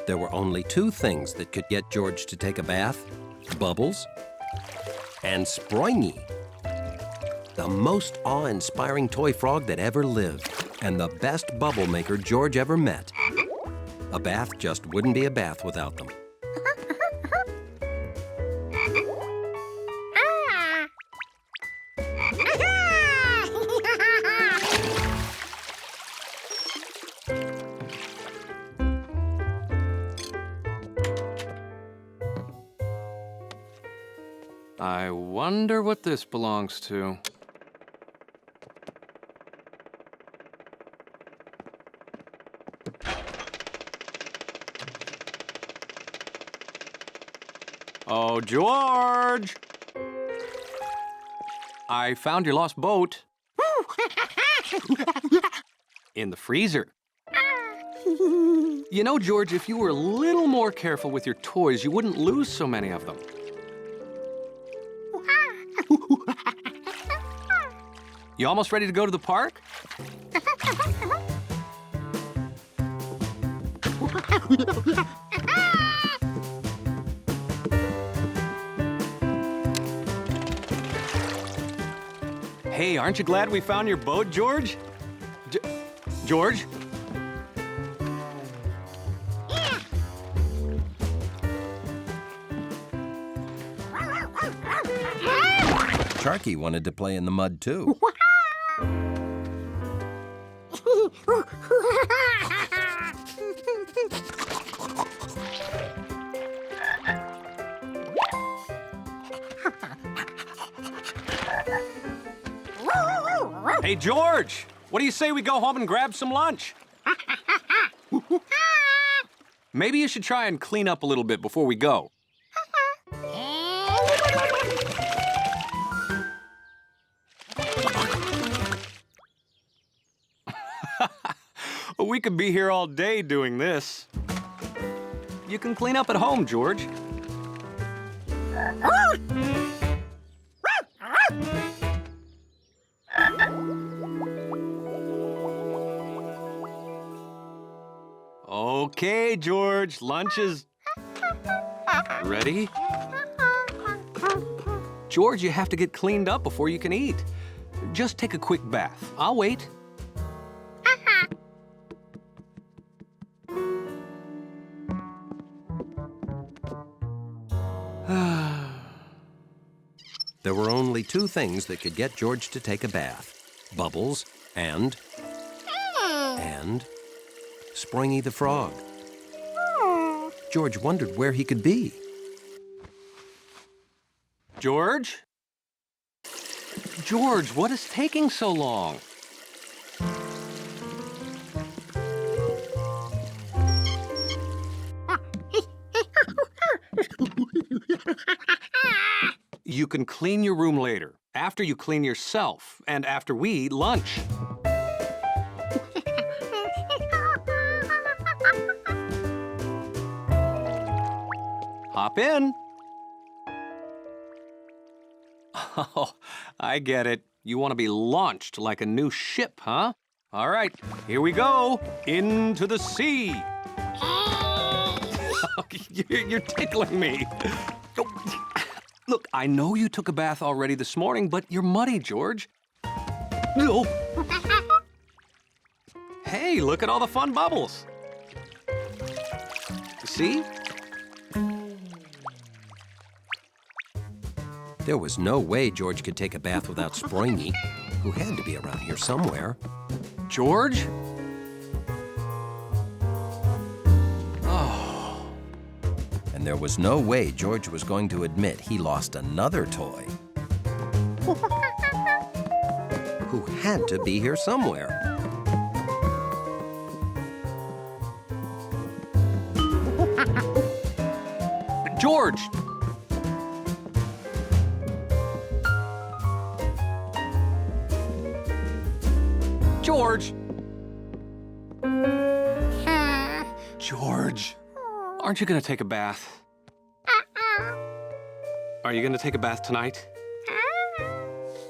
There were only two things that could get George to take a bath: Bubbles and Springy, the most awe-inspiring toy frog that ever lived, and the best bubble maker George ever met. A bath just wouldn't be a bath without them. I wonder what this belongs to. Oh, George! I found your lost boat. In the freezer. You know, George, if you were a little more careful with your toys, you wouldn't lose so many of them. You almost ready to go to the park? Hey, aren't you glad we found your boat, George? George? Sharky wanted to play in the mud, too. Hey, George! What do you say we go home and grab some lunch? Maybe you should try and clean up a little bit before we go. We could be here all day doing this. You can clean up at home, George. Okay, George, lunch is ready. George, you have to get cleaned up before you can eat. Just take a quick bath. I'll wait. There were only two things that could get George to take a bath: Bubbles and Springy the frog. George wondered where he could be. George? George, what is taking so long? You can clean your room later, after you clean yourself, and after we eat lunch. Hop in. Oh, I get it. You want to be launched like a new ship, huh? All right, here we go. Into the sea. You're tickling me. Look, I know you took a bath already this morning, but you're muddy, George. No. Hey, look at all the fun bubbles. See? There was no way George could take a bath without Springy, who had to be around here somewhere. George? And there was no way George was going to admit he lost another toy, who had to be here somewhere. George! George! George! Aren't you gonna take a bath? Are you gonna take a bath tonight?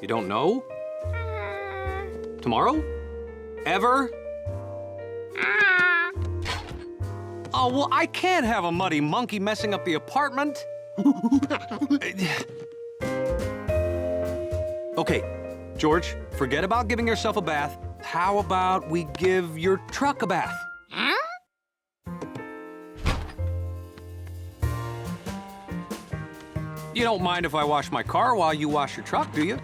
You don't know? Tomorrow? Ever? Oh, well, I can't have a muddy monkey messing up the apartment. Okay, George, forget about giving yourself a bath. How about we give your truck a bath? You don't mind if I wash my car while you wash your truck, do you?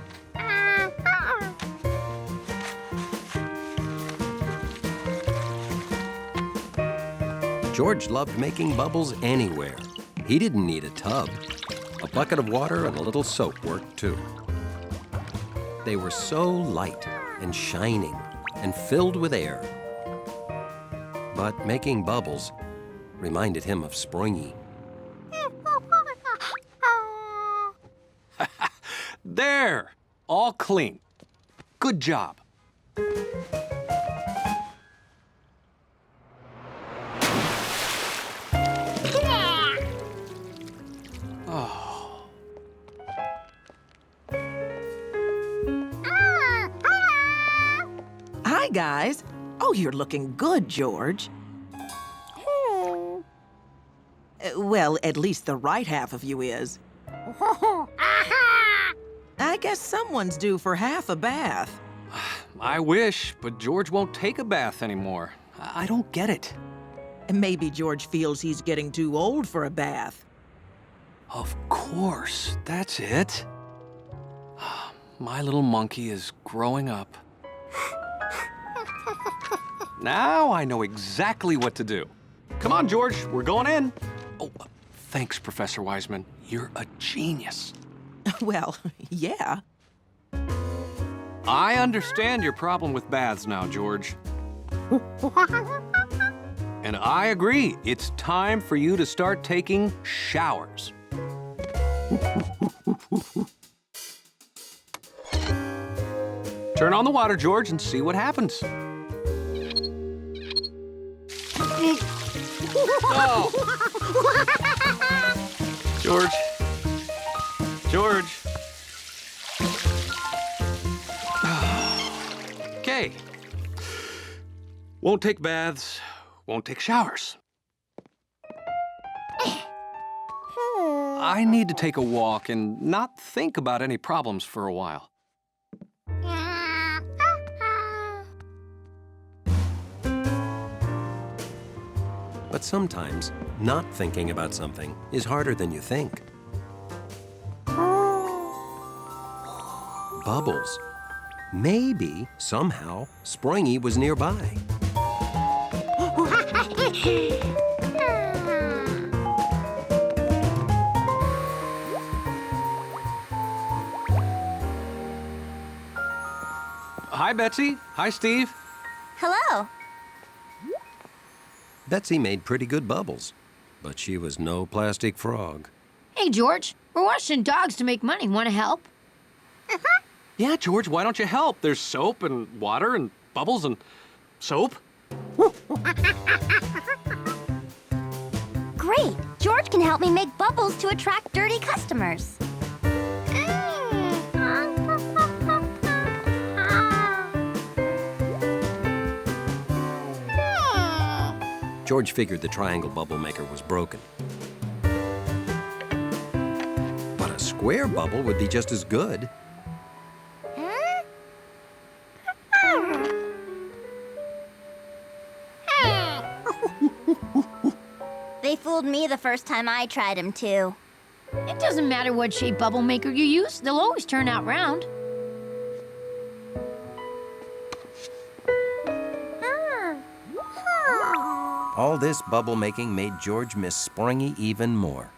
George loved making bubbles anywhere. He didn't need a tub. A bucket of water and a little soap worked too. They were so light and shining and filled with air. But making bubbles reminded him of Springy. There, all clean. Good job. Oh. Hi, guys. Oh, you're looking good, George. Well, at least the right half of you is. I guess someone's due for half a bath. I wish, but George won't take a bath anymore. I don't get it. Maybe George feels he's getting too old for a bath. Of course, that's it. My little monkey is growing up. Now I know exactly what to do. Come on, George, we're going in. Oh, thanks, Professor Wiseman. You're a genius. Well, yeah. I understand your problem with baths now, George. And I agree. It's time for you to start taking showers. Turn on the water, George, and see what happens. Oh! George. George. Okay. Won't take baths, won't take showers. I need to take a walk and not think about any problems for a while. But sometimes, not thinking about something is harder than you think. Bubbles. Maybe, somehow, Springy was nearby. Hi, Betsy. Hi, Steve. Hello. Betsy made pretty good bubbles, but she was no plastic frog. Hey, George. We're washing dogs to make money. Want to help? Yeah, George, why don't you help? There's soap and water and bubbles and soap. Great! George can help me make bubbles to attract dirty customers. George figured the triangle bubble maker was broken. But a square bubble would be just as good. They fooled me the first time I tried them, too. It doesn't matter what shape bubble maker you use. They'll always turn out round. All this bubble making made George miss Springy even more.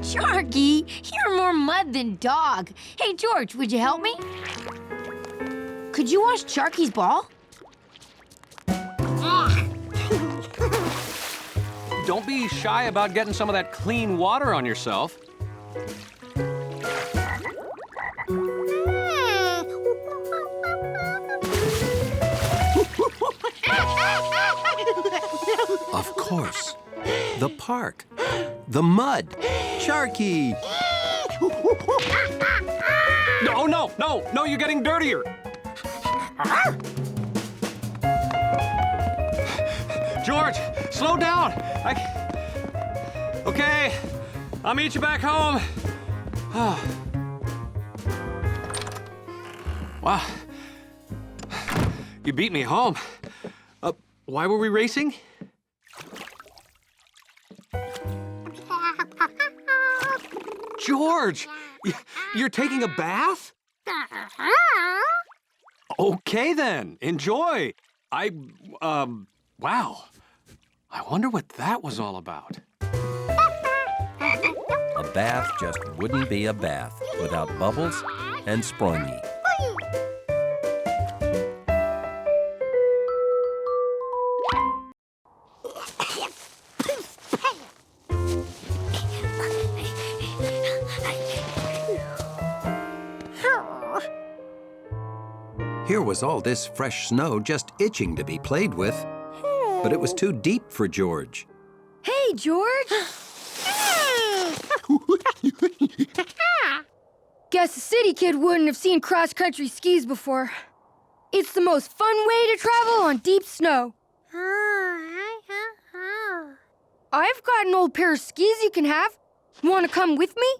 Sharky, you're more mud than dog. Hey, George, would you help me? Could you wash Sharky's ball? Don't be shy about getting some of that clean water on yourself. Of course. the park, the mud. Sharky! Oh, no, you're getting dirtier. George, slow down. Okay, I'll meet you back home. Wow. You beat me home. Why were we racing? George, you're taking a bath? Okay then, enjoy. Wow. I wonder what that was all about. A bath just wouldn't be a bath without Bubbles and Springy. Here was all this fresh snow just itching to be played with, but it was too deep for George. Hey, George! Guess a city kid wouldn't have seen cross-country skis before. It's the most fun way to travel on deep snow. I've got an old pair of skis you can have. Want to come with me?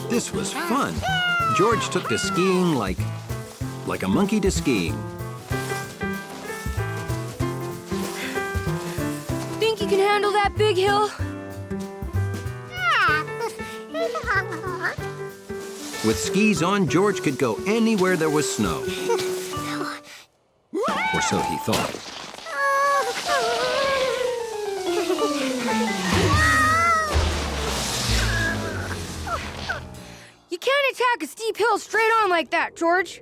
This was fun. George took to skiing like a monkey to skiing. Think you can handle that big hill? With skis on, George could go anywhere there was snow. Or so he thought. You can't attack a steep hill straight on like that, George.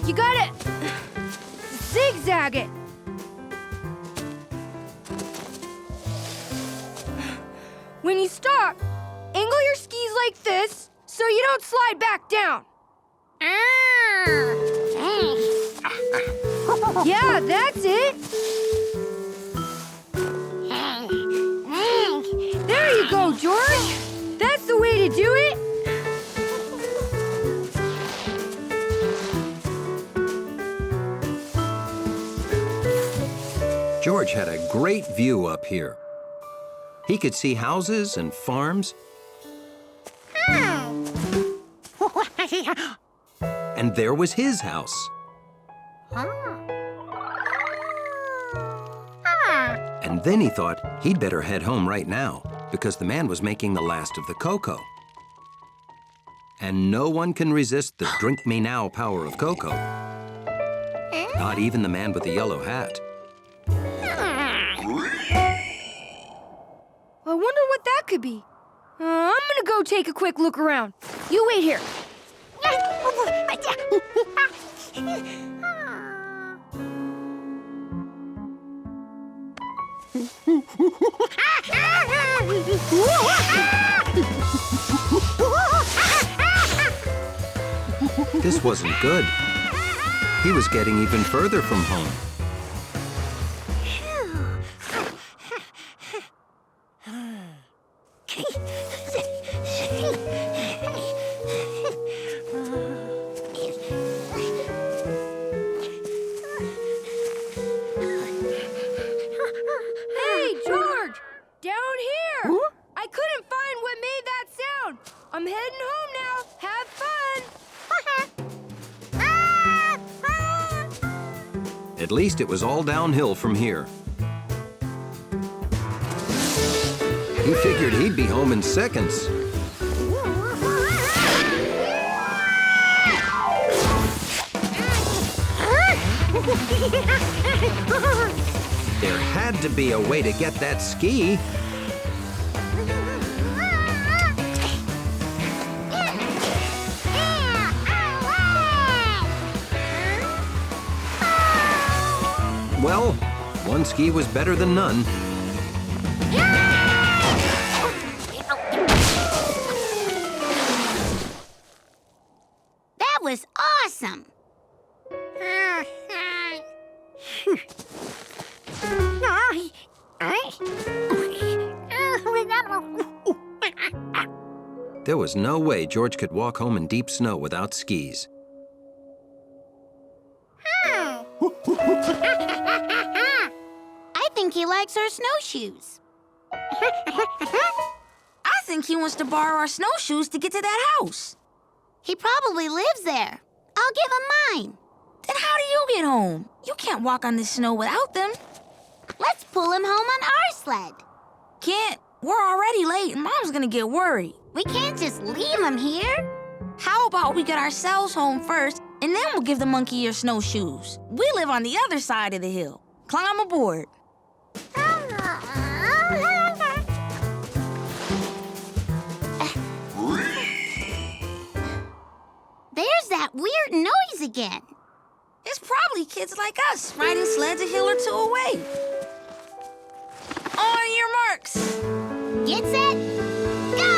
You gotta zigzag it. When you stop, angle your skis like this so you don't slide back down. Yeah, that's it. There you go, George. That's the way to do it. George had a great view up here. He could see houses and farms. And there was his house. And then he thought he'd better head home right now because the man was making the last of the cocoa. And no one can resist the drink me now power of cocoa. Not even the man with the yellow hat. I wonder what that could be. I'm gonna go take a quick look around. You wait here. This wasn't good. He was getting even further from home. Hey, George! Down here! I couldn't find what made that sound. I'm heading home now. Have fun! At least it was all downhill from here. He figured he'd be home in seconds. There had to be a way to get that ski. Well, one ski was better than none. That was awesome. There was no way George could walk home in deep snow without skis. I think he likes our snowshoes. I think he wants to borrow our snowshoes to get to that house. He probably lives there. I'll give him mine. Then how do you get home? You can't walk on this snow without them. Let's pull him home on our sled. Can't. We're already late and Mom's gonna get worried. We can't just leave him here. How about we get ourselves home first, and then we'll give the monkey your snowshoes? We live on the other side of the hill. Climb aboard. There's that weird noise again. It's probably kids like us riding sleds a hill or two away. On your marks. Get set, go!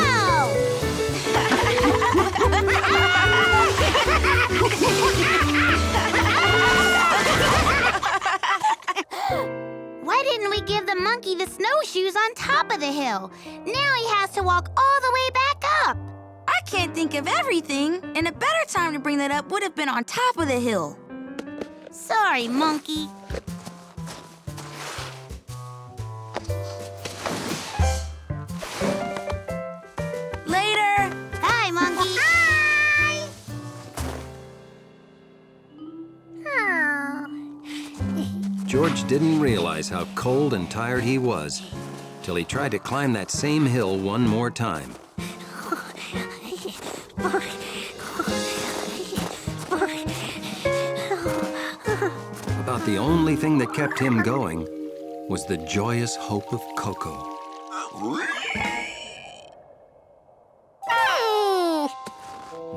Why didn't we give the monkey the snowshoes on top of the hill? Now he has to walk all the way back up. I can't think of everything, and a better time to bring that up would have been on top of the hill. Sorry, monkey. Later. Hi, monkey. Hi. George didn't realize how cold and tired he was till he tried to climb that same hill one more time. About the only thing that kept him going was the joyous hope of Coco.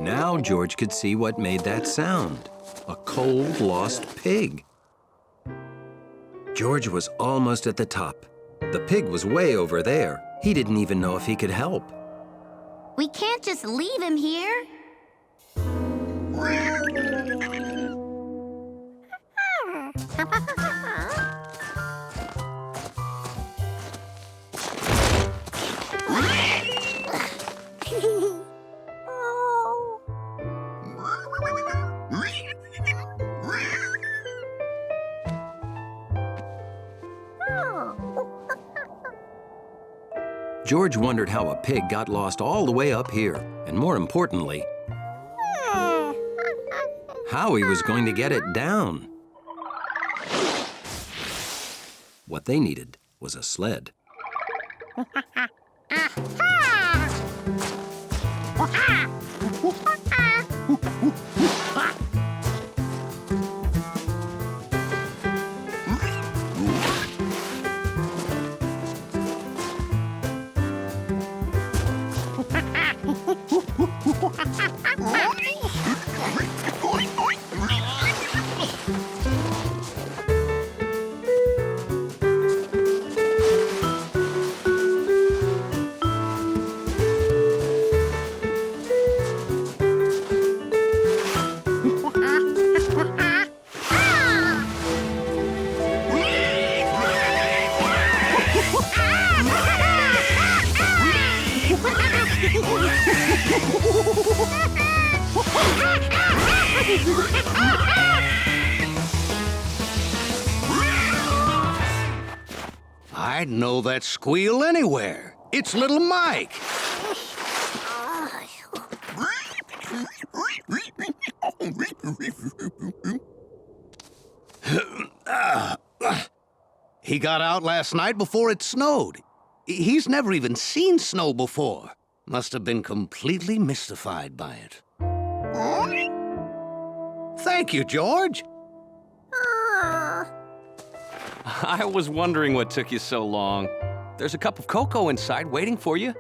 Now George could see what made that sound. A cold, lost pig. George was almost at the top. The pig was way over there. He didn't even know if he could help. We can't just leave him here. George wondered how a pig got lost all the way up here, and more importantly, how he was going to get it down. What they needed was a sled. I'd know that squeal anywhere. It's little Mike. He got out last night before it snowed. He's never even seen snow before. Must have been completely mystified by it. Thank you, George. I was wondering what took you so long. There's a cup of cocoa inside waiting for you.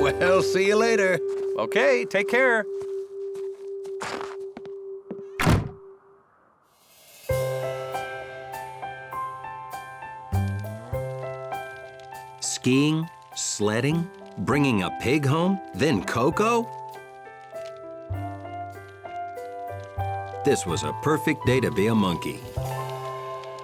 Well, see you later. Okay, take care. Skiing, sledding, bringing a pig home, then Coco? This was a perfect day to be a monkey.